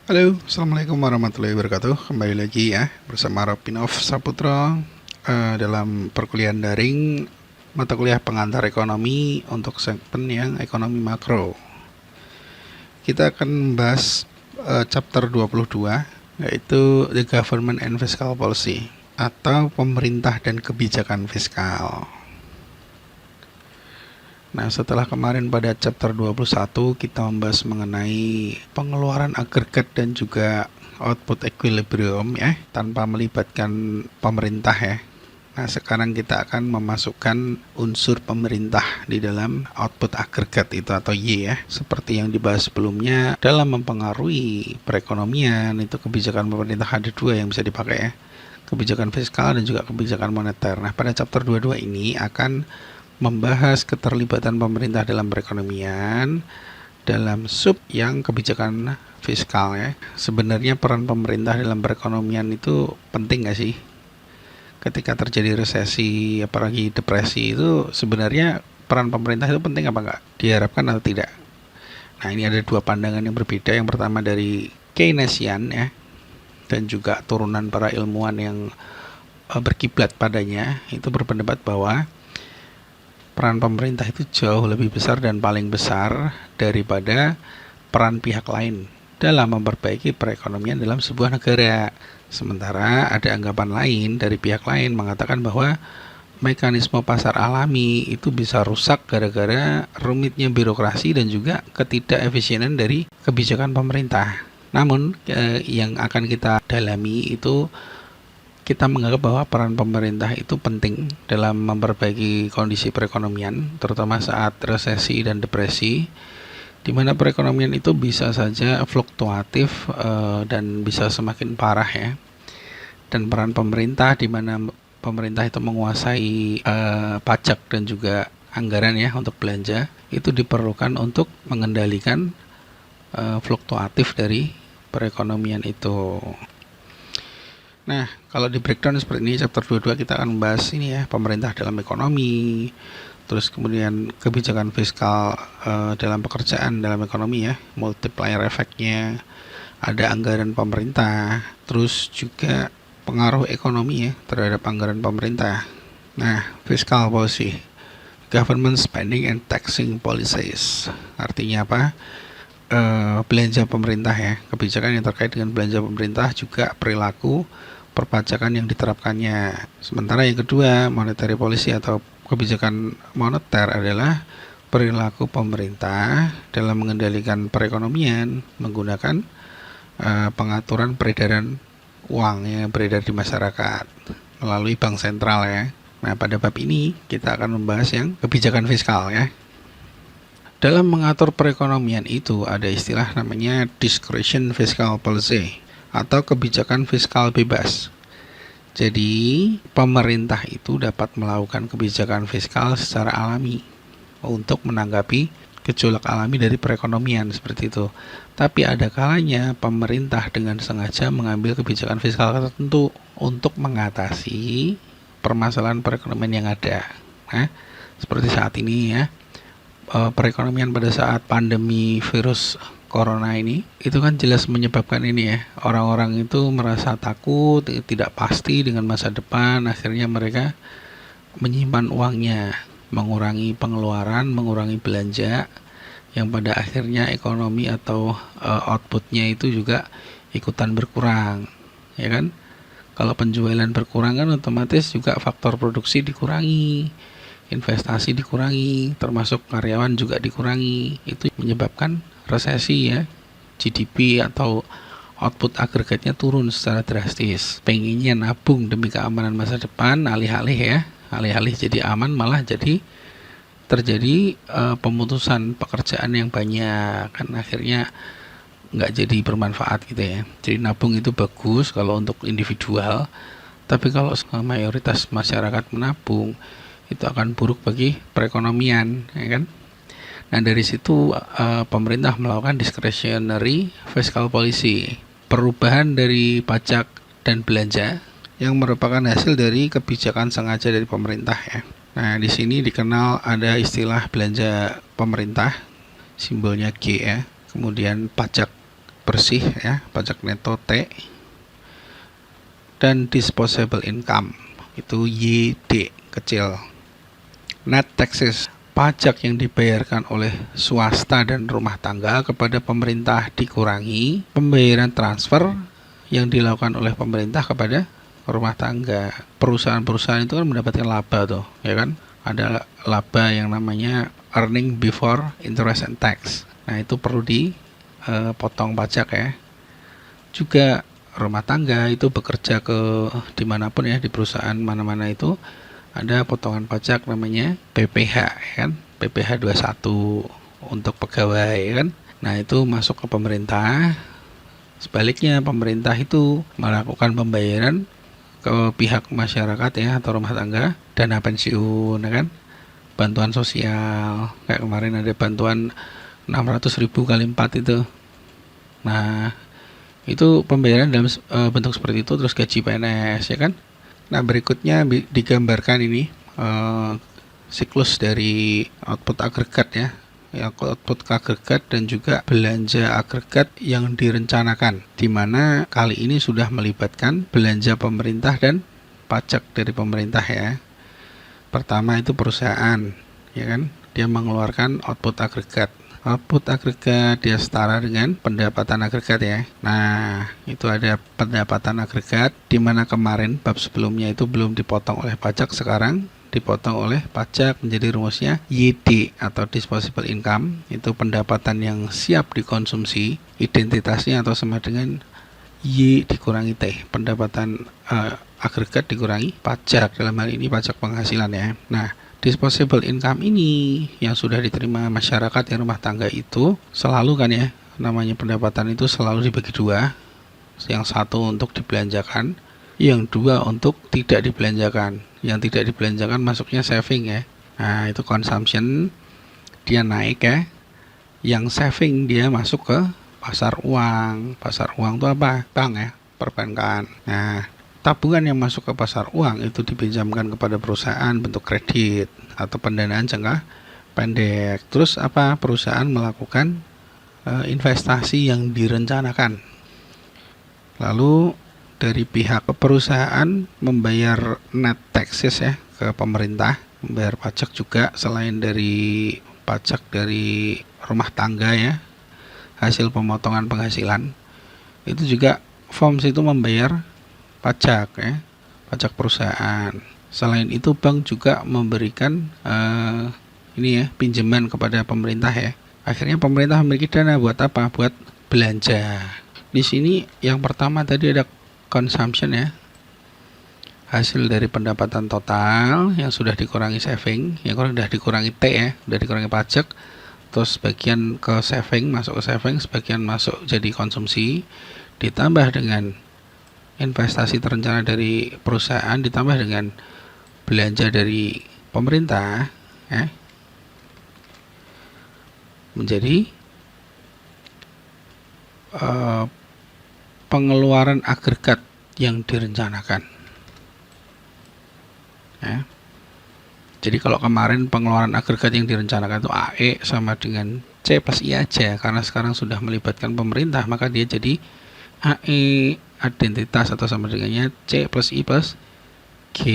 Halo, Assalamualaikum warahmatullahi wabarakatuh. Kembali lagi ya bersama Robinov Saputra dalam perkuliahan daring mata kuliah pengantar ekonomi untuk segmen yang ekonomi makro. Kita akan membahas chapter 22 yaitu The Government and Fiscal Policy atau pemerintah dan kebijakan fiskal. Nah, setelah kemarin pada chapter 21 kita membahas mengenai pengeluaran agregat dan juga output equilibrium ya, tanpa melibatkan pemerintah ya. Nah, sekarang kita akan memasukkan unsur pemerintah di dalam output agregat itu atau Y ya. Seperti yang dibahas sebelumnya, dalam mempengaruhi perekonomian itu kebijakan pemerintah ada dua yang bisa dipakai ya. Kebijakan fiskal dan juga kebijakan moneter. Nah, pada chapter 22 ini akan membahas keterlibatan pemerintah dalam perekonomian dalam sub yang kebijakan fiskal ya. Sebenarnya peran pemerintah dalam perekonomian itu penting nggak sih? Ketika terjadi resesi apalagi depresi itu sebenarnya peran pemerintah itu penting apa enggak? Diharapkan atau tidak? Nah, ini ada dua pandangan yang berbeda. Yang pertama dari Keynesian ya, dan juga turunan para ilmuwan yang berkiblat padanya itu berpendapat bahwa peran pemerintah itu jauh lebih besar dan paling besar daripada peran pihak lain dalam memperbaiki perekonomian dalam sebuah negara. Sementara ada anggapan lain dari pihak lain mengatakan bahwa mekanisme pasar alami itu bisa rusak gara-gara rumitnya birokrasi dan juga ketidakefisienan dari kebijakan pemerintah. Namun yang akan kita dalami itu kita menganggap bahwa peran pemerintah itu penting dalam memperbaiki kondisi perekonomian, terutama saat resesi dan depresi, di mana perekonomian itu bisa saja fluktuatif dan bisa semakin parah ya. Dan peran pemerintah di mana pemerintah itu menguasai pajak dan juga anggaran ya untuk belanja, itu diperlukan untuk mengendalikan fluktuatif dari perekonomian itu. Nah, kalau di breakdown seperti ini, chapter 22 kita akan membahas ini ya, pemerintah dalam ekonomi, terus kemudian kebijakan fiskal dalam pekerjaan, dalam ekonomi ya, multiplier efeknya, ada anggaran pemerintah, terus juga pengaruh ekonomi ya terhadap anggaran pemerintah. Nah, fiscal policy, government spending and taxing policies, artinya apa? Belanja pemerintah ya, kebijakan yang terkait dengan belanja pemerintah, juga perilaku perpajakan yang diterapkannya. Sementara yang kedua, monetary policy atau kebijakan moneter adalah perilaku pemerintah dalam mengendalikan perekonomian menggunakan pengaturan peredaran uang yang beredar di masyarakat melalui bank sentral ya. Nah, pada bab ini kita akan membahas yang kebijakan fiskal ya. Dalam mengatur perekonomian itu ada istilah namanya discretion fiscal policy atau kebijakan fiskal bebas. Jadi, pemerintah itu dapat melakukan kebijakan fiskal secara alami untuk menanggapi gejolak alami dari perekonomian seperti itu. Tapi ada kalanya pemerintah dengan sengaja mengambil kebijakan fiskal tertentu untuk mengatasi permasalahan perekonomian yang ada. Nah, seperti saat ini ya, perekonomian pada saat pandemi virus corona ini itu kan jelas menyebabkan ini ya, orang-orang itu merasa takut, tidak pasti dengan masa depan, akhirnya mereka menyimpan uangnya, mengurangi pengeluaran, mengurangi belanja, yang pada akhirnya ekonomi atau outputnya itu juga ikutan berkurang ya kan. Kalau penjualan berkurang kan otomatis juga faktor produksi dikurangi, investasi dikurangi, termasuk karyawan juga dikurangi. Itu menyebabkan resesi ya, GDP atau output agregatnya turun secara drastis. Pengennya nabung demi keamanan masa depan, alih-alih jadi aman malah jadi terjadi pemutusan pekerjaan yang banyak, kan akhirnya nggak jadi bermanfaat gitu ya. Jadi nabung itu bagus kalau untuk individual, tapi kalau mayoritas masyarakat menabung itu akan buruk bagi perekonomian ya kan. Nah, dari situ pemerintah melakukan discretionary fiscal policy, perubahan dari pajak dan belanja yang merupakan hasil dari kebijakan sengaja dari pemerintah ya. Nah, di sini dikenal ada istilah belanja pemerintah, simbolnya G ya, kemudian pajak bersih ya, pajak neto T, dan disposable income itu YD kecil. Net taxes, pajak yang dibayarkan oleh swasta dan rumah tangga kepada pemerintah dikurangi pembayaran transfer yang dilakukan oleh pemerintah kepada rumah tangga. Perusahaan-perusahaan itu kan mendapatkan laba tuh, ya kan? Ada laba yang namanya earning before interest and tax. Nah, itu perlu dipotong pajak ya. Juga rumah tangga itu bekerja ke dimanapun ya, di perusahaan mana-mana itu ada potongan pajak namanya PPH kan, PPH 21 untuk pegawai kan. Nah, itu masuk ke pemerintah. Sebaliknya pemerintah itu melakukan pembayaran ke pihak masyarakat ya, atau rumah tangga, dana pensiun kan, bantuan sosial. Kayak kemarin ada bantuan 600.000 kali 4 itu. Nah, itu pembayaran dalam bentuk seperti itu, terus gaji PNS ya kan. Nah, berikutnya digambarkan ini siklus dari output agregat ya, output agregat dan juga belanja agregat yang direncanakan, di mana kali ini sudah melibatkan belanja pemerintah dan pajak dari pemerintah ya. Pertama itu perusahaan ya kan, dia mengeluarkan output agregat. Output agregat dia setara dengan pendapatan agregat ya. Nah, itu ada pendapatan agregat, di mana kemarin bab sebelumnya itu belum dipotong oleh pajak, sekarang dipotong oleh pajak menjadi rumusnya YD atau disposable income. Itu pendapatan yang siap dikonsumsi, identitasnya atau sama dengan Y dikurangi T, pendapatan agregat dikurangi pajak, dalam hal ini pajak penghasilan ya. Nah, disposable income ini yang sudah diterima masyarakat yang rumah tangga itu selalu kan ya, namanya pendapatan itu selalu dibagi dua. Yang satu untuk dibelanjakan, yang dua untuk tidak dibelanjakan. Yang tidak dibelanjakan masuknya saving ya. Nah, itu consumption dia naik ya. Yang saving dia masuk ke pasar uang. Pasar uang itu apa? Bank ya, perbankan. Nah, tabungan yang masuk ke pasar uang itu dipinjamkan kepada perusahaan bentuk kredit atau pendanaan jangka pendek. Terus apa? Perusahaan melakukan investasi yang direncanakan. Lalu dari pihak perusahaan membayar net taxes ya ke pemerintah, membayar pajak juga selain dari pajak dari rumah tangga ya, hasil pemotongan penghasilan. Itu juga FOMS itu membayar pajak ya, pajak perusahaan. Selain itu bank juga memberikan ini ya, pinjaman kepada pemerintah ya. Akhirnya pemerintah memiliki dana buat apa? Buat belanja. Di sini yang pertama tadi ada consumption ya, hasil dari pendapatan total yang sudah dikurangi saving, yang sudah dikurangi T ya, sudah dikurangi pajak, terus sebagian ke saving, masuk ke saving, sebagian masuk jadi konsumsi, ditambah dengan investasi terencana dari perusahaan, ditambah dengan belanja dari pemerintah ya, menjadi pengeluaran agregat yang direncanakan ya. Jadi kalau kemarin pengeluaran agregat yang direncanakan itu AE sama dengan C plus I aja, karena sekarang sudah melibatkan pemerintah, maka dia jadi AE identitas atau sama dengannya C plus I plus G,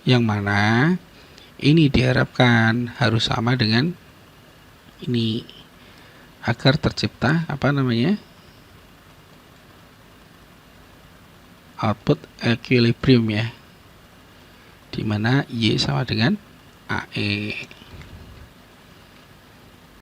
yang mana ini diharapkan harus sama dengan ini agar tercipta apa namanya, output equilibrium ya, dimana Y sama dengan AE.